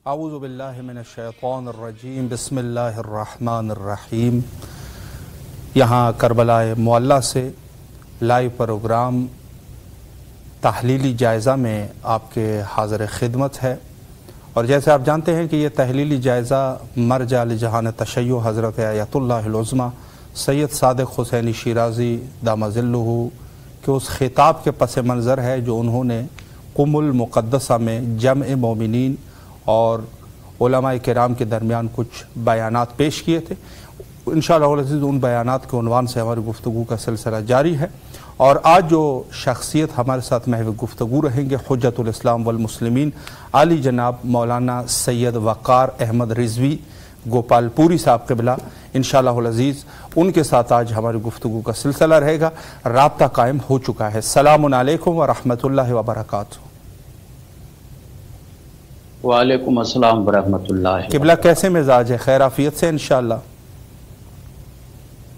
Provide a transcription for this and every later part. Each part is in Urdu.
اعوذ باللہ من الشیطان الرجیم بسم اللہ الرحمن الرحیم۔ یہاں کربلا معلیٰ سے لائیو پروگرام تحلیلی جائزہ میں آپ کے حاضر خدمت ہے، اور جیسے آپ جانتے ہیں کہ یہ تحلیلی جائزہ مرجع لجہان تشیع حضرت آیت اللہ العظمیٰ سید صادق حسینی شیرازی دامہ ظلہ کے اس خطاب کے پس منظر ہے جو انہوں نے قم المقدسہ میں جمع مومنین اور علماء کرام کے درمیان کچھ بیانات پیش کیے تھے۔ انشاءاللہ العزیز ان بیانات کے عنوان سے ہماری گفتگو کا سلسلہ جاری ہے، اور آج جو شخصیت ہمارے ساتھ محو گفتگو رہیں گے حجت الاسلام والمسلمین عالی جناب مولانا سید وقار احمد رضوی گوپال پوری صاحب قبلہ، انشاءاللہ العزیز ان کے ساتھ آج ہماری گفتگو کا سلسلہ رہے گا۔ رابطہ قائم ہو چکا ہے۔ السلام علیکم ورحمۃ اللہ وبرکاتہ۔ وعلیکم السلام ورحمۃ اللہ۔ قبلہ کیسے مزاج ہے؟ خیر عافیت سے انشاءاللہ؟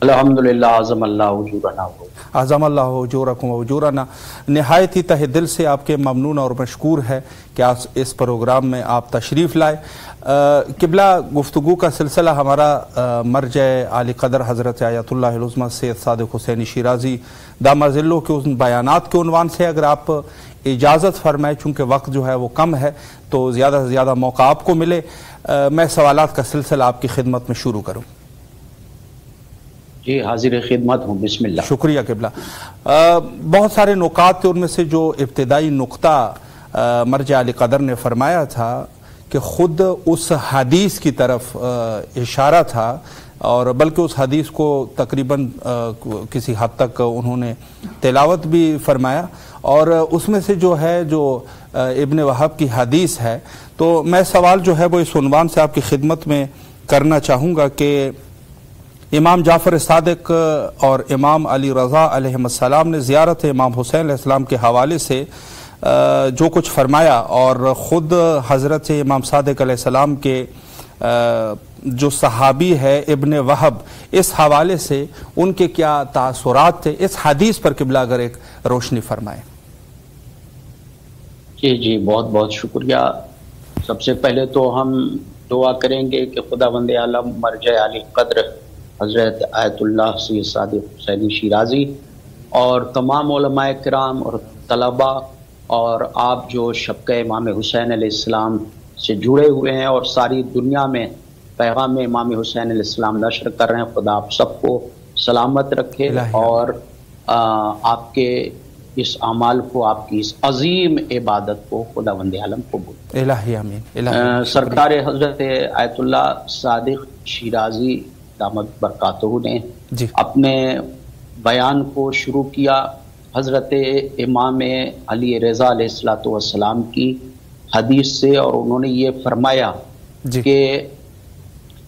الحمدللہ، عظم اللہ اجورنا، اعظم اللہ اجورکم واجورنا۔ نہایت ہی تہ دل سے آپ کے ممنون اور مشکور ہے کہ آج اس پروگرام میں آپ تشریف لائے۔ قبلہ گفتگو کا سلسلہ ہمارا مرجع عالی قدر حضرت آیت اللہ العظمیٰ سید صادق حسینی شیرازی دامہ ظلہ کے ان بیانات کے عنوان سے، اگر آپ اجازت فرمائے، چونکہ وقت جو ہے وہ کم ہے تو زیادہ سے زیادہ موقع آپ کو ملے، میں سوالات کا سلسلہ آپ کی خدمت میں شروع کروں۔ جی حاضر خدمت ہوں، بسم اللہ۔ شکریہ قبلہ۔ بہت سارے نکات تھے، ان میں سے جو ابتدائی نقطہ مرجع علی قدر نے فرمایا تھا کہ خود اس حدیث کی طرف اشارہ تھا، اور بلکہ اس حدیث کو تقریباً کسی حد تک انہوں نے تلاوت بھی فرمایا، اور اس میں سے جو ہے جو ابن وہب کی حدیث ہے، تو میں سوال جو ہے وہ اس عنوان سے آپ کی خدمت میں کرنا چاہوں گا کہ امام جعفر صادق اور امام علی رضا علیہ السلام نے زیارت امام حسین علیہ السلام کے حوالے سے جو کچھ فرمایا، اور خود حضرت امام صادق علیہ السلام کے جو صحابی ہے ابن وہب، اس حوالے سے ان کے کیا تاثرات تھے، اس حدیث پر قبلہ اگر ایک روشنی فرمائے۔ جی بہت بہت شکریہ۔ سب سے پہلے تو ہم دعا کریں گے کہ خداوند عالم مرجع علی قدر حضرت آیت اللہ سید صادق حسینی شیرازی اور تمام علماء کرام اور طلباء اور آپ جو شبقہ امام حسین علیہ السلام سے جڑے ہوئے ہیں اور ساری دنیا میں پیغام امام حسین علیہ السلام نشر کر رہے ہیں، خدا آپ سب کو سلامت رکھے اور آپ کے اس اعمال کو، آپ کی اس عظیم عبادت کو خداوند عالم قبول۔ الہی آمین۔ سرکار حضرت آیت اللہ صادق شیرازی دامت برکاتہ نے اپنے بیان کو شروع کیا حضرت امام علی رضا علیہ السلام کی حدیث سے، اور انہوں نے یہ فرمایا کہ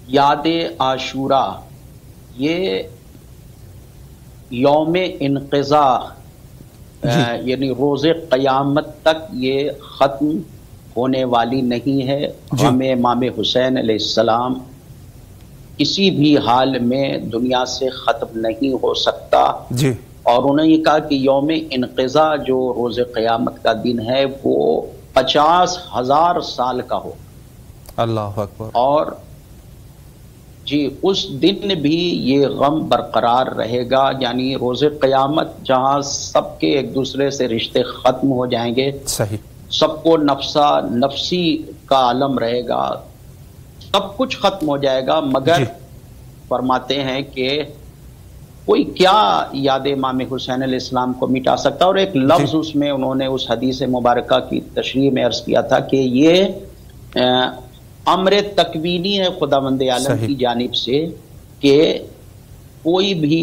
یاد عاشوراء یہ یوم انقضاء یعنی روز قیامت تک یہ ختم ہونے والی نہیں ہے۔ ہمیں امام حسین علیہ السلام کسی بھی حال میں دنیا سے ختم نہیں ہو سکتا، اور انہوں نے یہ کہا کہ یوم انقضاء جو روز قیامت کا دن ہے وہ 50,000 سال کا ہو. اللہ اکبر. اور جی اس دن بھی یہ غم برقرار رہے گا، یعنی روز قیامت جہاں سب کے ایک دوسرے سے رشتے ختم ہو جائیں گے، صحیح، سب کو نفسا نفسی کا عالم رہے گا، سب کچھ ختم ہو جائے گا، مگر فرماتے ہیں کہ کوئی کیا یاد امام حسین علیہ السلام کو مٹا سکتا. اور ایک لفظ اس میں انہوں نے اس حدیث مبارکہ کی تشریح میں عرض کیا تھا کہ یہ امر تکوینی ہے خداوند عالم کی جانب سے کہ کوئی بھی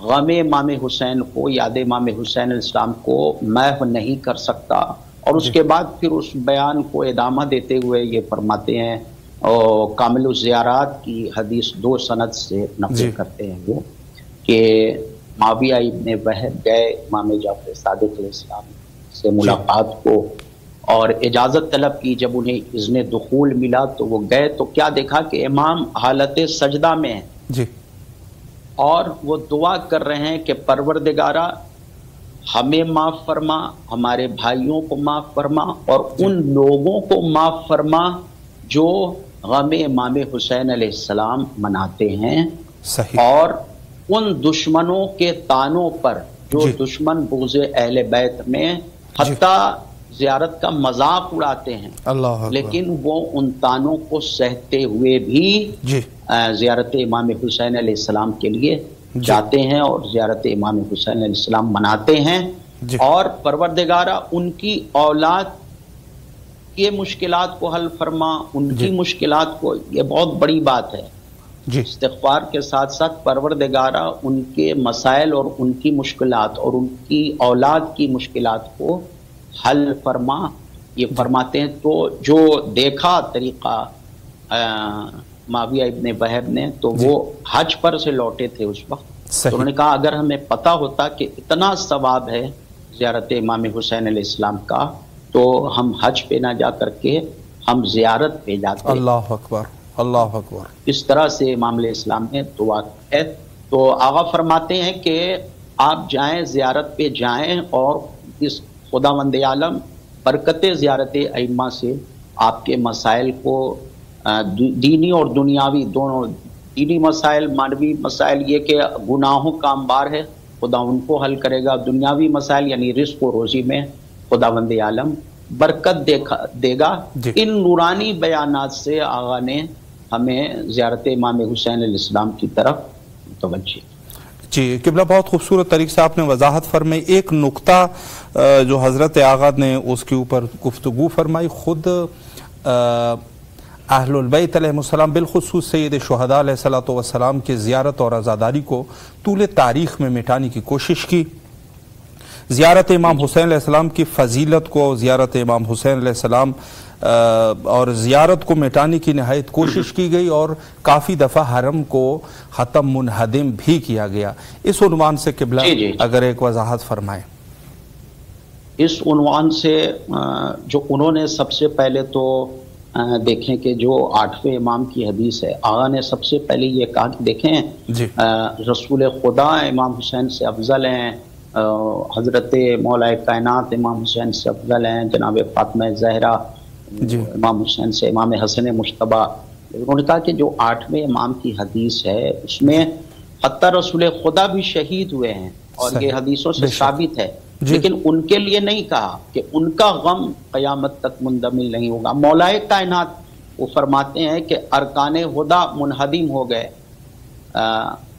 غم امام حسین کو، یاد امام حسین علیہ السلام کو محو نہیں کر سکتا. اور اس کے بعد پھر اس بیان کو ادامہ دیتے ہوئے یہ فرماتے ہیں، اور کامل الزیارات کی حدیث 2 سند سے نقل کرتے ہیں وہ، کہ معاویہ ابن وہب گئے امام جعفر صادق علیہ السلام سے ملاقات کو اور اجازت طلب کی. جب انہیں اذن دخول ملا تو وہ گئے تو کیا دیکھا کہ امام حالت سجدہ میں ہیں اور وہ دعا کر رہے ہیں کہ پروردگارا ہمیں معاف فرما، ہمارے بھائیوں کو معاف فرما، اور ان لوگوں کو معاف فرما جو غم امام حسین علیہ السلام مناتے ہیں. اور ان دشمنوں کے تانوں پر جو دشمن بغض اہل بیت میں حتیٰ زیارت کا مذاق اڑاتے ہیں، لیکن وہ ان تانوں کو سہتے ہوئے بھی زیارت امام حسین علیہ السلام کے لیے جاتے ہیں اور زیارت امام حسین علیہ السلام مناتے ہیں. اور پروردگارہ ان کی اولاد کے مشکلات کو حل فرما، ان کی مشکلات کو، یہ بہت بڑی بات ہے. استغفار کے ساتھ ساتھ پروردگارہ ان کے مسائل اور ان کی مشکلات اور ان کی اولاد کی مشکلات کو حل فرما، یہ فرماتے ہیں. تو جو دیکھا طریقہ معاویہ ابن وہب نے، تو وہ حج پر سے لوٹے تھے اس وقت، تو انہوں نے کہا اگر ہمیں پتا ہوتا کہ اتنا ثواب ہے زیارت امام حسین علیہ السلام کا تو ہم حج پہ نہ جا کر کے ہم زیارت پہ جاتے. اللہ اکبر، اللہ اکبر. اس طرح سے امام علیہ السلام نے دعا کی. تو آغا فرماتے ہیں کہ آپ جائیں، زیارت پہ جائیں، اور اس خداوند عالم برکت زیارت ائمہ سے آپ کے مسائل کو، دینی اور دنیاوی دونوں، دینی مسائل، مانوی مسائل یہ کہ گناہوں کا انبار ہے، خدا ان کو حل کرے گا. دنیاوی مسائل یعنی رزق و روزی میں خداوند عالم برکت دے گا. ان نورانی بیانات سے آغا نے ہمیں زیارت امام حسین علیہ السلام کی طرف متوجہ. جی قبلہ، بہت خوبصورت طریقے سے آپ نے وضاحت فرمائی. ایک نقطہ جو حضرت آغا نے اس کے اوپر گفتگو فرمائی، خود اہل البیت علیہ السلام بالخصوص سید شہداء علیہ السلام کی زیارت اور عزاداری کو طول تاریخ میں مٹانے کی کوشش کی. زیارت امام حسین علیہ السلام کی فضیلت کو، زیارت امام حسین علیہ السلام اور زیارت کو مٹانے کی نہایت کوشش کی گئی، اور کافی دفعہ حرم کو ختم منہدم بھی کیا گیا. اس عنوان سے قبلہ اگر ایک وضاحت فرمائیں. اس عنوان سے جو انہوں نے سب سے پہلے تو دیکھیں کہ جو 8ویں امام کی حدیث ہے، آغا نے سب سے پہلے یہ کہا کہ دیکھیں رسول خدا امام حسین سے افضل ہیں، حضرت مولا کائنات امام حسین سے افضل ہیں، جناب فاطمہ زہرا امام حسین سے، امام حسن مجتبیٰ. انہوں نے کہا کہ جو 8ویں امام کی حدیث ہے اس میں حتیٰ رسول خدا بھی شہید ہوئے ہیں، اور یہ حدیثوں سے ثابت ہے، لیکن ان کے لیے نہیں کہا کہ ان کا غم قیامت تک مندمل نہیں ہوگا. مولا کائنات وہ فرماتے ہیں کہ ارکان خدا منہدم ہو گئے.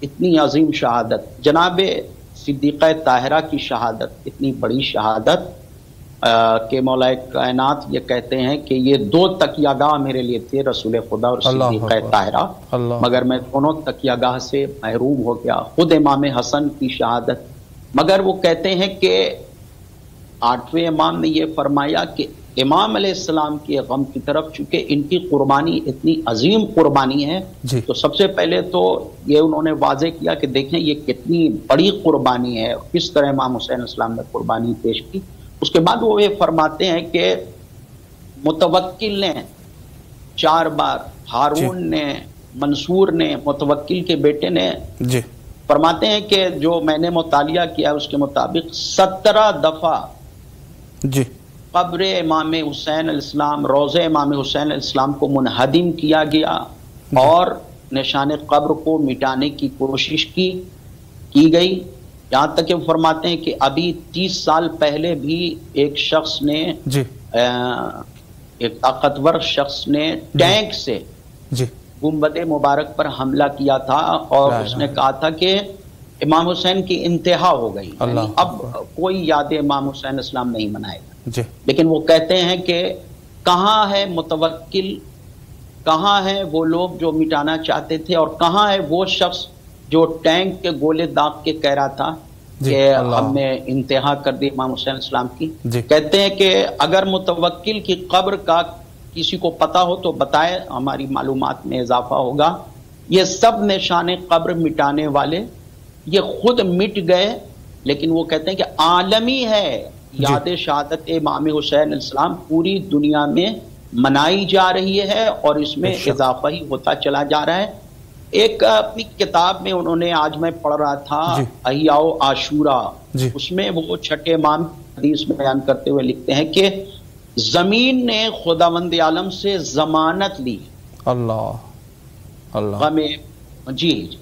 اتنی عظیم شہادت، جناب صدیقہ طاہرہ کی شہادت، اتنی بڑی شہادت کہ مولا کائنات یہ کہتے ہیں کہ یہ 2 تکیہ گاہ میرے لیے تھے، رسول خدا اور صدیقہ طاہرہ، مگر میں دونوں تکیہ گاہ سے محروم ہو گیا. خود امام حسن کی شہادت، مگر وہ کہتے ہیں کہ 8ویں امام نے یہ فرمایا کہ امام علیہ السلام کے غم کی طرف چونکہ ان کی قربانی اتنی عظیم قربانی ہے، تو سب سے پہلے تو یہ انہوں نے واضح کیا کہ دیکھیں یہ کتنی بڑی قربانی ہے، کس طرح امام حسین علیہ السلام نے قربانی پیش کی. اس کے بعد وہ یہ فرماتے ہیں کہ متوکل نے 4 بار، ہارون نے، منصور نے، متوکل کے بیٹے نے فرماتے ہیں کہ جو میں نے مطالعہ کیا اس کے مطابق 17 دفعہ جی قبر امام حسین علیہ السلام، روضہ امام حسین علیہ السلام کو منہدم کیا گیا اور نشان قبر کو مٹانے کی کوشش کی گئی. یہاں تک کہ وہ فرماتے ہیں کہ ابھی 30 سال پہلے بھی ایک شخص نے جی ایک طاقتور شخص نے ٹینک سے جی گنبد مبارک پر حملہ کیا تھا اور اس نے کہا تھا کہ امام حسین کی انتہا ہو گئی، یعنی اب کوئی یاد امام حسین اسلام نہیں منائے گا. جی لیکن وہ کہتے ہیں کہ کہاں ہے متوکل، کہاں ہے وہ لوگ جو مٹانا چاہتے تھے، اور کہاں ہے وہ شخص جو ٹینک کے گولے داغ کے کہہ رہا تھا کہ ہم نے انتہا کر دی امام حسین اسلام کی. کہتے ہیں کہ اگر متوکل کی قبر کا کسی کو پتا ہو تو بتائے، ہماری معلومات میں اضافہ ہوگا. یہ سب نشان قبر مٹانے والے یہ خود مٹ گئے، لیکن وہ کہتے ہیں کہ عالمی ہے یاد شہادت امام حسین علیہ السلام پوری دنیا میں منائی جا رہی ہے اور اس میں اضافہ ہی ہوتا چلا جا رہا ہے. ایک اپنی کتاب میں انہوں نے، آج میں پڑھ رہا تھا احیاء عاشورہ، اس میں وہ چھٹے امام حدیث میں بیان کرتے ہوئے لکھتے ہیں کہ زمین نے خداوند عالم سے ضمانت لی،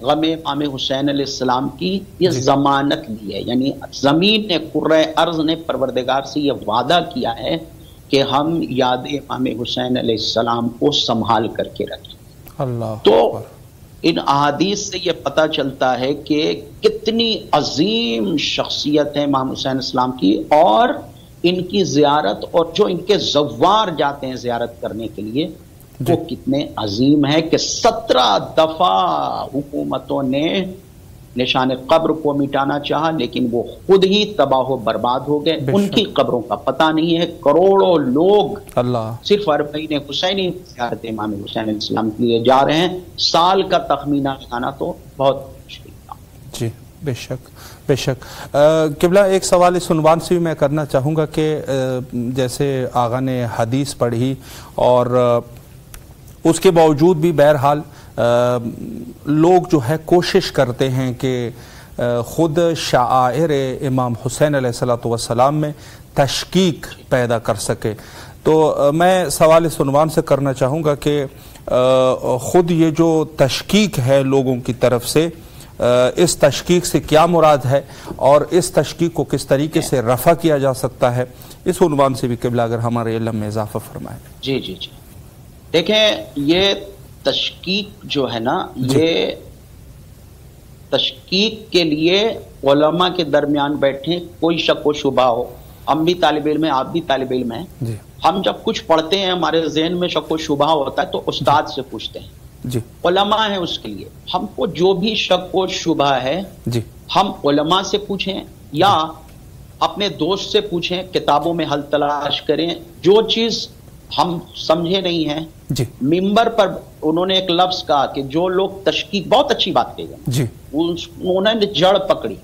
غم امام حسین علیہ السلام کی یہ ضمانت لی ہے. یعنی زمین نے، کرۂ ارض نے پروردگار سے یہ وعدہ کیا ہے کہ ہم یاد امام حسین علیہ السلام کو سنبھال کر کے رکھیں. تو ان احادیث سے یہ پتہ چلتا ہے کہ کتنی عظیم شخصیت ہے امام حسین اسلام کی، اور ان کی زیارت اور جو ان کے زوار جاتے ہیں زیارت کرنے کے لیے وہ کتنے عظیم ہے کہ 17 دفعہ حکومتوں نے نشان قبر کو مٹانا چاہا لیکن وہ خود ہی تباہ و برباد ہو گئے. ان کی قبروں کا پتہ نہیں ہے. کروڑوں لوگ صرف اربعین حسینی زیارت امام حسین علیہ السلام کے لیے جا رہے ہیں. سال کا تخمینہ لگانا تو بہت مشکل تھا. جی بے شک بے شک. قبلہ ایک سوال اس عنوان سے بھی میں کرنا چاہوں گا کہ جیسے آغا نے حدیث پڑھی اور اس کے باوجود بھی بہرحال لوگ جو ہے کوشش کرتے ہیں کہ خود شعائر امام حسین علیہ السلام میں تشکیک پیدا کر سکے. تو میں سوال اس عنوان سے کرنا چاہوں گا کہ خود یہ جو تشکیک ہے لوگوں کی طرف سے، اس تشکیک سے کیا مراد ہے اور اس تشکیک کو کس طریقے سے رفع کیا جا سکتا ہے، اس عنوان سے بھی قبلہ اگر ہمارے علم میں اضافہ فرمائیں. جی جی جی دیکھیں، یہ تشکیک جو ہے نا، یہ تشکیک کے لیے علماء کے درمیان بیٹھے، کوئی شک و شبہ ہو، ہم بھی طالب علم ہیں، آپ بھی طالب علم ہیں، ہم جب کچھ پڑھتے ہیں ہمارے ذہن میں شک و شبہ ہوتا ہے تو استاد سے پوچھتے ہیں. علماء ہیں اس کے لیے. ہم کو جو بھی شک و شبہ ہے ہم علماء سے پوچھیں یا اپنے دوست سے پوچھیں، کتابوں میں حل تلاش کریں. جو چیز ہم سمجھے نہیں ہیں، ممبر پر انہوں نے ایک لفظ کہا کہ جو لوگ تشکیک، بہت اچھی بات کہی گئی، انہوں نے جڑ پکڑی.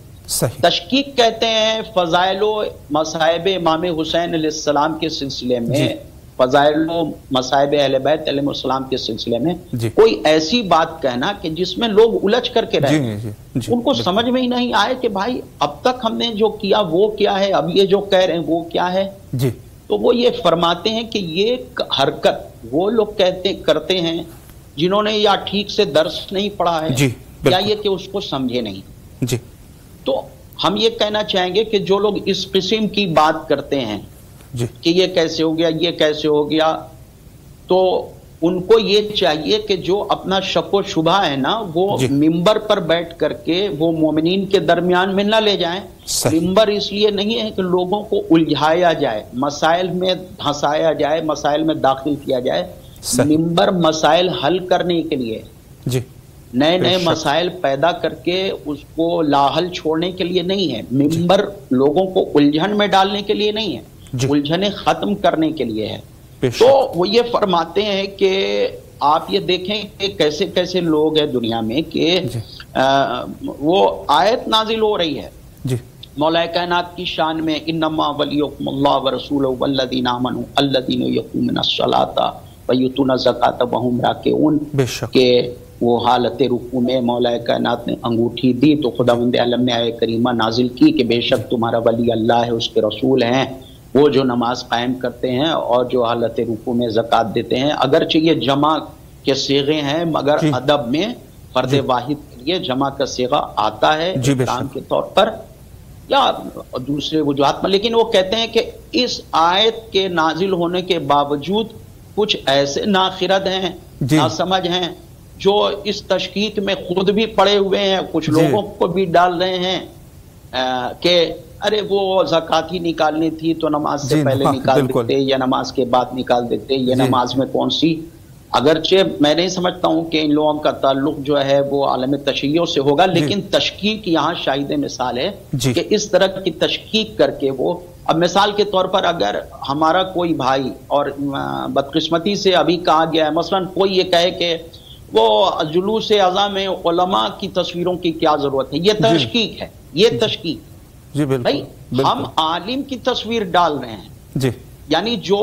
تشکیک کہتے ہیں فضائل و مصائب امام حسین علیہ السلام کے سلسلے میں، فضائل و مصائب اہل بیت علیہ السلام کے سلسلے میں کوئی ایسی بات کہنا کہ جس میں لوگ الجھ کر کے رہے، ان کو سمجھ میں ہی نہیں آئے کہ بھائی اب تک ہم نے جو کیا وہ کیا ہے، اب یہ جو کہہ رہے ہیں وہ کیا ہے. تو وہ یہ فرماتے ہیں کہ یہ حرکت وہ لوگ کرتے ہیں جنہوں نے یا ٹھیک سے درس نہیں پڑھا ہے یا یہ کہ اس کو سمجھے نہیں. تو ہم یہ کہنا چاہیں گے کہ جو لوگ اس قسم کی بات کرتے ہیں کہ یہ کیسے ہو گیا، یہ کیسے ہو گیا، تو ان کو یہ چاہیے کہ جو اپنا شک و شبہ ہے نا وہ ممبر پر بیٹھ کر کے وہ مومنین کے درمیان میں نہ لے جائیں. ممبر اس لیے نہیں ہے کہ لوگوں کو الجھایا جائے، مسائل میں دھنسایا جائے، مسائل میں داخل کیا جائے. ممبر مسائل حل کرنے کے لیے، نئے نئے مسائل پیدا کر کے اس کو لاحل چھوڑنے کے لیے نہیں ہے. ممبر لوگوں کو الجھن میں ڈالنے کے لیے نہیں ہے، الجھنیں ختم کرنے کے لیے ہے. تو وہ یہ فرماتے ہیں کہ آپ یہ دیکھیں کہ کیسے کیسے لوگ ہیں دنیا میں کہ وہ آیت نازل ہو رہی ہے مولا کائنات کی شان میں، انما ولیکم اللہ ورسولہ والذین آمنوا الذین یقیمون الصلاۃ ویؤتون الزکاۃ وہم راکعون، کہ وہ حالت رکوع میں مولا کائنات نے انگوٹھی دی تو خداوند عالم نے آیت کریمہ نازل کی کہ بے شک تمہارا ولی اللہ ہے، اس کے رسول ہیں، وہ جو نماز قائم کرتے ہیں اور جو حالت رکوع میں زکوٰۃ دیتے ہیں۔ اگرچہ یہ جمع کے صیغے ہیں مگر ادب میں فرد واحد کے لیے جمع کا صیغہ آتا ہے کام کے طور پر یا دوسرے وجوہات میں، لیکن وہ کہتے ہیں کہ اس آیت کے نازل ہونے کے باوجود کچھ ایسے ناخرد ہیں، ناسمجھ ہیں، جو اس تشکیک میں خود بھی پڑے ہوئے ہیں، کچھ لوگوں کو بھی ڈال رہے ہیں کہ ارے وہ زکوٰۃ ہی نکالنی تھی تو نماز سے پہلے نکال دیتے یا نماز کے بعد نکال دیتے، یہ نماز میں کون سی۔ اگرچہ میں نہیں سمجھتا ہوں کہ ان لوگوں کا تعلق جو ہے وہ عالم تشیع سے ہوگا، لیکن تشکیک یہاں شاہد مثال ہے کہ اس طرح کی تشکیک کر کے وہ، اب مثال کے طور پر اگر ہمارا کوئی بھائی، اور بدقسمتی سے ابھی کہا گیا ہے مثلا کوئی یہ کہے کہ وہ جلوس اعضاء میں علماء کی تصویروں کی کیا ضرورت ہے، یہ تشکیک ہے، یہ تشکیک بھائی ہم عالم کی تصویر ڈال رہے ہیں، یعنی جو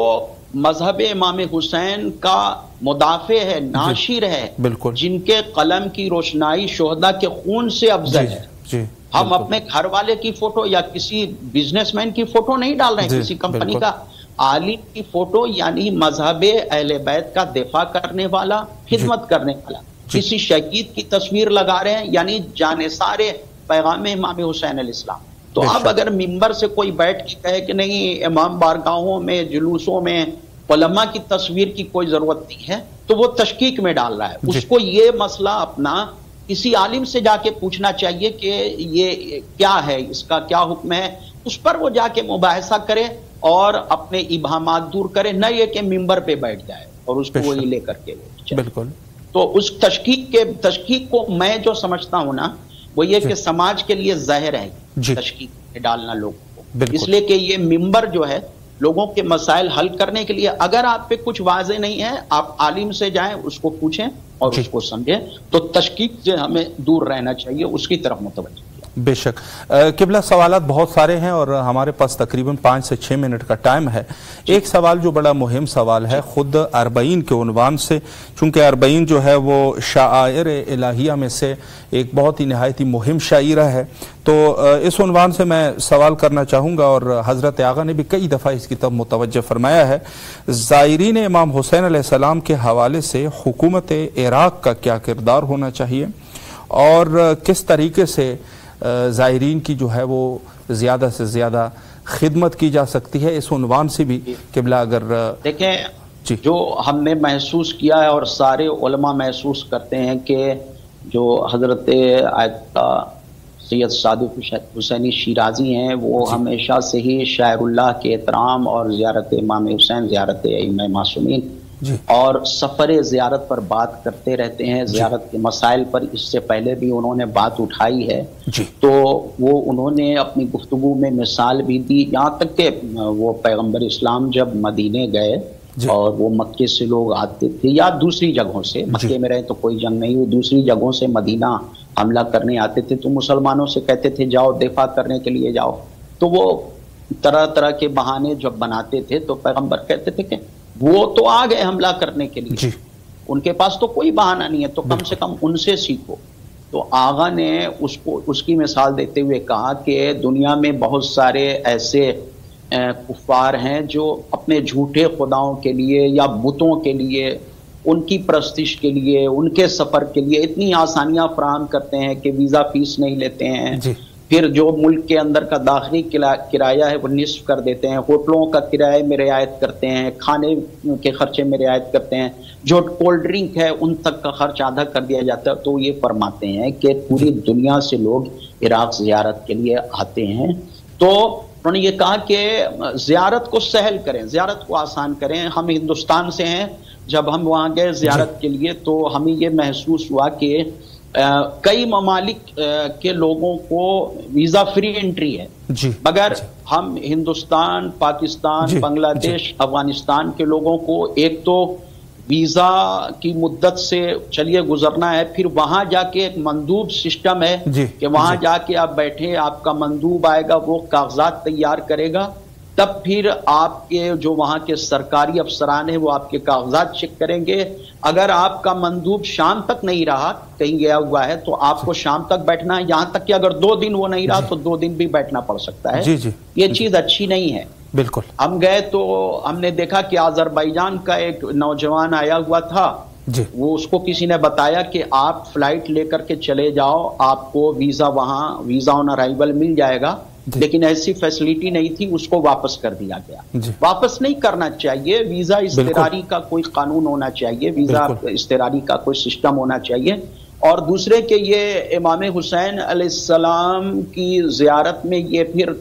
مذہب امام حسین کا مدافع ہے، ناشر ہے، جن کے قلم کی روشنائی شہداء کے خون سے افضل ہے۔ ہم اپنے گھر والے کی فوٹو یا کسی بزنس مین کی فوٹو نہیں ڈال رہے ہیں، کسی کمپنی کا، عالم کی فوٹو یعنی مذہب اہل بیت کا دفاع کرنے والا، خدمت کرنے والا، کسی شہید کی تصویر لگا رہے ہیں یعنی جانثار پیغام امام حسین علیہ السلام۔ تو اب اگر ممبر سے کوئی بیٹھ کے کہے کہ نہیں امام بارگاہوں میں جلوسوں میں علماء کی تصویر کی کوئی ضرورت نہیں ہے، تو وہ تشکیک میں ڈال رہا ہے۔ اس کو یہ مسئلہ اپنا کسی عالم سے جا کے پوچھنا چاہیے کہ یہ کیا ہے، اس کا کیا حکم ہے، اس پر وہ جا کے مباحثہ کرے اور اپنے ابہامات دور کرے، نہ یہ کہ ممبر پہ بیٹھ جائے اور اس کو وہی لے کر کے بالکل۔ تو اس تشکیک کو میں جو سمجھتا ہوں نا وہ یہ کہ سماج کے لیے زہر ہے تشکیک میں ڈالنا لوگوں کو، اس لیے کہ یہ ممبر جو ہے لوگوں کے مسائل حل کرنے کے لیے، اگر آپ پہ کچھ واضح نہیں ہے آپ عالم سے جائیں، اس کو پوچھیں اور اس کو سمجھیں، تو تشکیک سے ہمیں دور رہنا چاہیے، اس کی طرف متوجہ۔ بے شک قبلہ، سوالات بہت سارے ہیں اور ہمارے پاس تقریباً 5 سے 6 منٹ کا ٹائم ہے۔ ایک سوال جو بڑا مہم سوال ہے خود اربعین کے عنوان سے، چونکہ اربعین جو ہے وہ شعائر الہیہ میں سے ایک بہت ہی نہایت مہم شعیرہ ہے، تو اس عنوان سے میں سوال کرنا چاہوں گا، اور حضرت آقا نے بھی کئی دفعہ اس کی طرف متوجہ فرمایا ہے۔ زائرین امام حسین علیہ السلام کے حوالے سے حکومت عراق کا کیا کردار ہونا چاہیے، اور کس طریقے سے زائرین کی جو ہے وہ زیادہ سے زیادہ خدمت کی جا سکتی ہے، اس عنوان سے بھی قبلہ اگر دیکھیں جو ہم نے محسوس کیا ہے اور سارے علماء محسوس کرتے ہیں کہ جو حضرت سید صادق حسینی شیرازی ہیں وہ ہمیشہ سے ہی شاعر اللہ کے احترام اور زیارت امام حسین، زیارت ائمہ معصومین اور سفر زیارت پر بات کرتے رہتے ہیں، زیارت کے مسائل پر اس سے پہلے بھی انہوں نے بات اٹھائی ہے، تو وہ انہوں نے اپنی گفتگو میں مثال بھی دی، یہاں تک کہ وہ پیغمبر اسلام جب مدینے گئے اور وہ مکے سے لوگ آتے تھے یا دوسری جگہوں سے، مکے میں رہے تو کوئی جنگ نہیں، وہ دوسری جگہوں سے مدینہ حملہ کرنے آتے تھے تو مسلمانوں سے کہتے تھے جاؤ دفاع کرنے کے لیے جاؤ، تو وہ طرح طرح کے بہانے جب بناتے تھے تو پیغمبر کہتے تھے کہ وہ تو آ گئے حملہ کرنے کے لیے، ان کے پاس تو کوئی بہانہ نہیں ہے، تو کم سے کم ان سے سیکھو۔ تو آغا نے اس کی مثال دیتے ہوئے کہا کہ دنیا میں بہت سارے ایسے کفار ہیں جو اپنے جھوٹے خداؤں کے لیے یا بتوں کے لیے، ان کی پرستش کے لیے، ان کے سفر کے لیے اتنی آسانیاں فراہم کرتے ہیں کہ ویزا فیس نہیں لیتے ہیں، پھر جو ملک کے اندر کا داخلی کرایہ ہے وہ نصف کر دیتے ہیں، ہوٹلوں کا کرایہ میں رعایت کرتے ہیں، کھانے کے خرچے میں رعایت کرتے ہیں، جو کولڈ ڈرنک ہے ان تک کا خرچ آدھا کر دیا جاتا ہے۔ تو یہ فرماتے ہیں کہ پوری دنیا سے لوگ عراق زیارت کے لیے آتے ہیں، تو انہوں نے یہ کہا کہ زیارت کو سہل کریں، زیارت کو آسان کریں۔ ہم ہندوستان سے ہیں، جب ہم وہاں گئے زیارت کے لیے تو ہمیں یہ محسوس ہوا کہ کئی ممالک کے لوگوں کو ویزا فری انٹری ہے، مگر ہم ہندوستان، پاکستان، بنگلہ دیش، افغانستان کے لوگوں کو ایک تو ویزا کی مدت سے چلیے گزرنا ہے، پھر وہاں جا کے ایک مندوب سسٹم ہے کہ وہاں جا کے آپ بیٹھے، آپ کا مندوب آئے گا، وہ کاغذات تیار کرے گا، تب پھر آپ کے جو وہاں کے سرکاری افسران ہیں وہ آپ کے کاغذات چیک کریں گے. اگر آپ کا مندوب شام تک نہیں رہا، کہیں گیا ہوا ہے، تو آپ کو شام تک بیٹھنا ہے، یہاں تک کہ اگر 2 دن وہ نہیں رہا تو 2 دن بھی بیٹھنا پڑ سکتا ہے. یہ چیز اچھی نہیں ہے. بالکل. ہم گئے تو ہم نے دیکھا کہ آذربائیجان کا ایک نوجوان آیا ہوا تھا. وہ اس کو کسی نے بتایا کہ آپ فلائٹ لے کر کے چلے جاؤ، آپ کو ویزا وہاں ویزا آن ارائیول مل جائے گا. لیکن ایسی فیسلٹی نہیں تھی، اس کو واپس کر دیا گیا. واپس نہیں کرنا چاہیے. ویزا اضطراری کا کوئی قانون ہونا چاہیے، ویزا اضطراری کا کوئی سسٹم ہونا چاہیے. اور دوسرے کہ یہ امام حسین علیہ السلام کی زیارت میں یہ پھر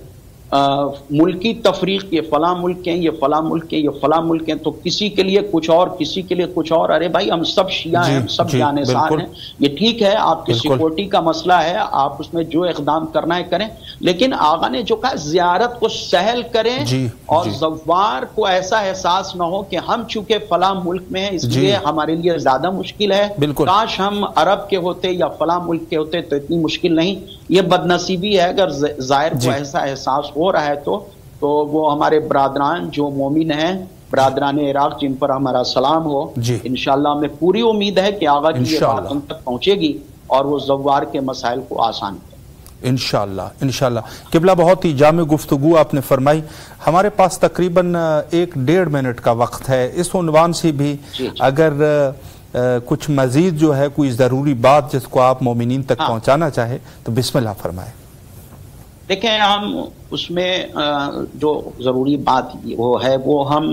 ملکی تفریق، یہ فلاں ملک ہیں، یہ فلاں ملک ہیں، یہ فلاں ملک ہیں، تو کسی کے لیے کچھ اور، کسی کے لیے کچھ اور. ارے بھائی ہم سب شیعہ ہیں، ہم سب جانسار ہیں. یہ ٹھیک ہے، آپ کی سیکورٹی کا مسئلہ ہے، آپ اس میں جو اقدام کرنا ہے کریں، لیکن آقا نے جو کہا زیارت کو سہل کریں اور زوار کو ایسا احساس نہ ہو کہ ہم چونکہ فلاں ملک میں ہیں اس لیے ہمارے لیے زیادہ مشکل ہے. کاش ہم عرب کے ہوتے یا فلاں ملک کے ہوتے تو اتنی مشکل نہیں. یہ بدنصیبی ہے. اگر زائر کو ایسا احساس ہو رہا ہے تو وہ ہمارے برادران جو مومن ہیں، برادران عراق، جن پر ہمارا سلام ہو، انشاءاللہ ہمیں پوری امید ہے کہ آقا کی یہ بات ان تک پہنچے گی اور وہ زوار کے مسائل کو آسان کرے. انشاءاللہ. قبلہ بہت ہی جامع گفتگو آپ نے فرمائی. ہمارے پاس تقریباً 1-1.5 منٹ کا وقت ہے. اس عنوان سے بھی اگر کچھ مزید جو ہے کوئی ضروری بات جس کو آپ مومنین تک پہنچانا چاہے تو بسم اللہ فرمائیں. دیکھیں، ہم اس میں جو ضروری بات وہ ہے وہ ہم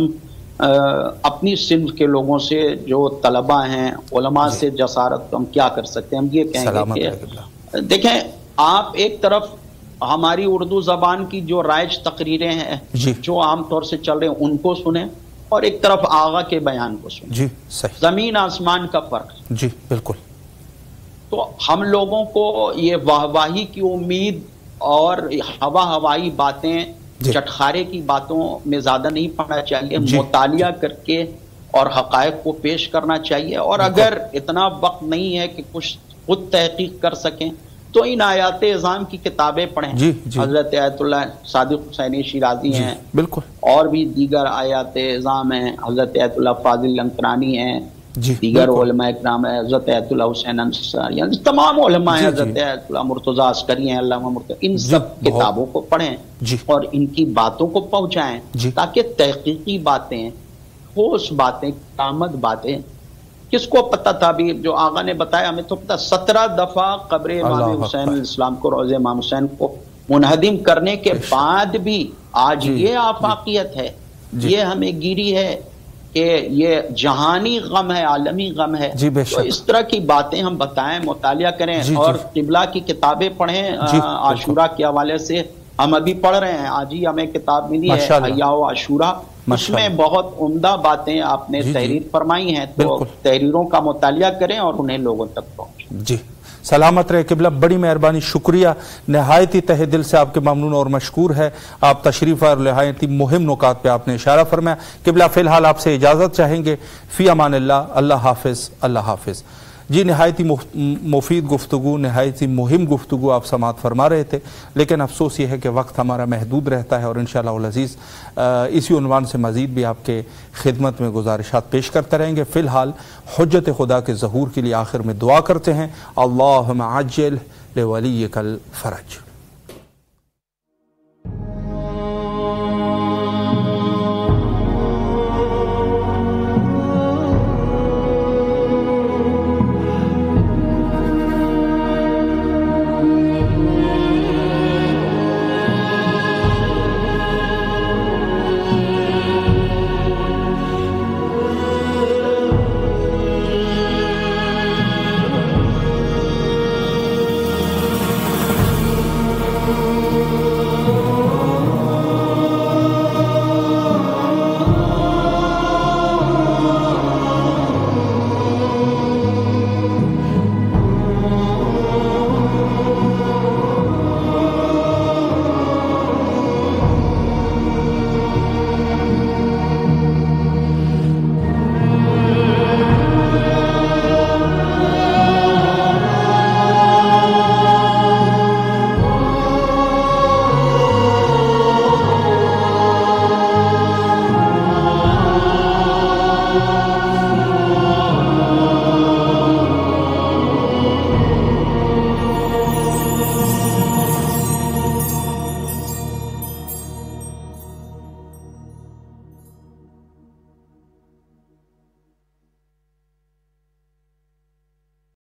اپنی صنف کے لوگوں سے، جو طلباء ہیں، علماء سے جسارت ہم کیا کر سکتے ہیں. ہم یہ کہیں گے کہ دیکھیں، آپ ایک طرف ہماری اردو زبان کی جو رائج تقریریں ہیں جو عام طور سے چل رہے ہیں ان کو سنیں، اور ایک طرف آغا کے بیان کو سنیں. صحیح. زمین آسمان کا فرق. بالکل. تو ہم لوگوں کو یہ واہواہی کی امید اور ہوائی باتیں، چٹخارے کی باتوں میں زیادہ نہیں پڑنا چاہیے. مطالعہ کر کے اور حقائق کو پیش کرنا چاہیے. اور اگر اتنا وقت نہیں ہے کہ کچھ خود تحقیق کر سکیں تو ان آیات اعظام کی کتابیں پڑھیں. حضرت آیت اللہ صادق حسینی شیرازی ہیں، بالکل، اور بھی دیگر آیات اعظام ہیں. حضرت آیت اللہ فاضل لنکرانی ہیں، دیگر علماء اکرام ہیں، حضرت آیت اللہ حسین انصاری، تمام علماء ہیں، حضرت آیت اللہ مرتضیٰ عسکری ہیں، علامہ مرتضیٰ. ان سب کتابوں کو پڑھیں اور ان کی باتوں کو پہنچائیں تاکہ تحقیقی باتیں، ٹھوس باتیں، کارآمد باتیں. کس کو پتہ تھا؟ بھی جو آقا نے بتایا ہمیں تو پتہ. 17 دفعہ قبر امام حسین علیہ السلام کو، روضہ امام حسین کو منہدم کرنے کے بعد بھی آج یہ آفاقیت ہے، یہ ہمیں گیری ہے کہ یہ جہانی غم ہے، عالمی غم ہے. تو اس طرح کی باتیں ہم بتائیں، مطالعہ کریں اور قبلہ کی کتابیں پڑھیں. عاشورہ کے حوالے سے ہم ابھی پڑھ رہے ہیں، آج ہی ہمیں کتاب ملی ہے احیاء و عاشورہ. اس میں بہت عمدہ باتیں آپ نے تحریر فرمائی ہیں، تو تحریروں کا مطالعہ کریں اور انہیں لوگوں تک پہنچیں. سلامت رہے قبلہ. بڑی مہربانی، شکریہ. نہایت ہی تہ دل سے آپ کے ممنون اور مشکور ہے. آپ تشریف اور نہایت ہی مہم نکات پہ آپ نے اشارہ فرمایا. قبلہ فی الحال آپ سے اجازت چاہیں گے. فی امان اللہ. اللہ حافظ. اللہ حافظ. جی، نہایت ہی مفید گفتگو، نہایت ہی مہم گفتگو آپ سماعت فرما رہے تھے، لیکن افسوس یہ ہے کہ وقت ہمارا محدود رہتا ہے، اور انشاءاللہ العزیز اسی عنوان سے مزید بھی آپ کے خدمت میں گزارشات پیش کرتے رہیں گے. فی الحال حجت خدا کے ظہور کے لیے آخر میں دعا کرتے ہیں. اللہم عجل لولیک الفرج.